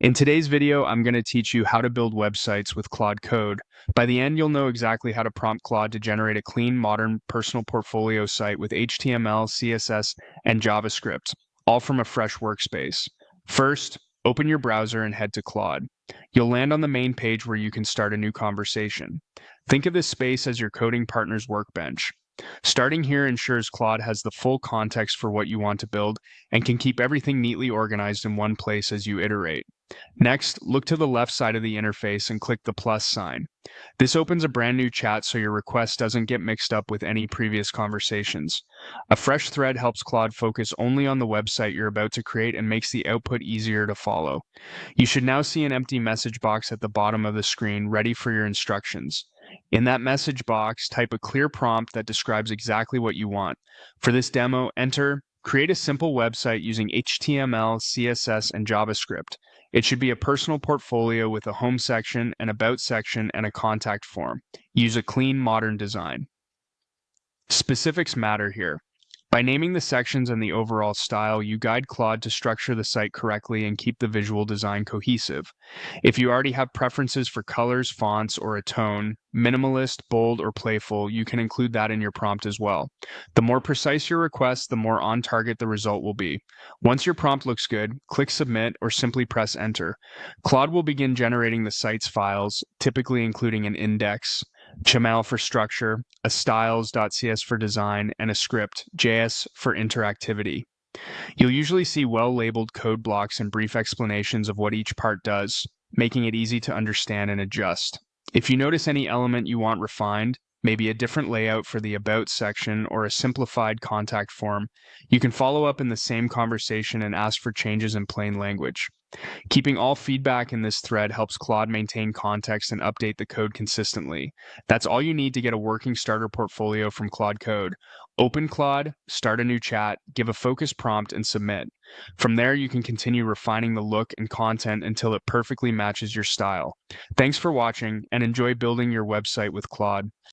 In today's video, I'm going to teach you how to build websites with Claude Code. By the end, you'll know exactly how to prompt Claude to generate a clean, modern personal portfolio site with HTML, CSS, and JavaScript, all from a fresh workspace. First, open your browser and head to Claude. You'll land on the main page where you can start a new conversation. Think of this space as your coding partner's workbench. Starting here ensures Claude has the full context for what you want to build and can keep everything neatly organized in one place as you iterate. Next, look to the left side of the interface and click the plus sign. This opens a brand new chat so your request doesn't get mixed up with any previous conversations. A fresh thread helps Claude focus only on the website you're about to create and makes the output easier to follow. You should now see an empty message box at the bottom of the screen ready for your instructions. In that message box, type a clear prompt that describes exactly what you want. For this demo, enter "Create a simple website using HTML, CSS, and JavaScript." It should be a personal portfolio with a home section, an about section, and a contact form. Use a clean, modern design. Specifics matter here. By naming the sections and the overall style, you guide Claude to structure the site correctly and keep the visual design cohesive. If you already have preferences for colors, fonts, or a tone, minimalist, bold, or playful, you can include that in your prompt as well. The more precise your request, the more on target the result will be. Once your prompt looks good, click Submit or simply press Enter. Claude will begin generating the site's files, typically including an index, XML for structure, a styles.cs for design, and a script, JS for interactivity. You'll usually see well-labeled code blocks and brief explanations of what each part does, making it easy to understand and adjust. If you notice any element you want refined, maybe a different layout for the About section or a simplified contact form, you can follow up in the same conversation and ask for changes in plain language. Keeping all feedback in this thread helps Claude maintain context and update the code consistently. That's all you need to get a working starter portfolio from Claude Code. Open Claude, start a new chat, give a focused prompt, and submit. From there, you can continue refining the look and content until it perfectly matches your style. Thanks for watching, and enjoy building your website with Claude.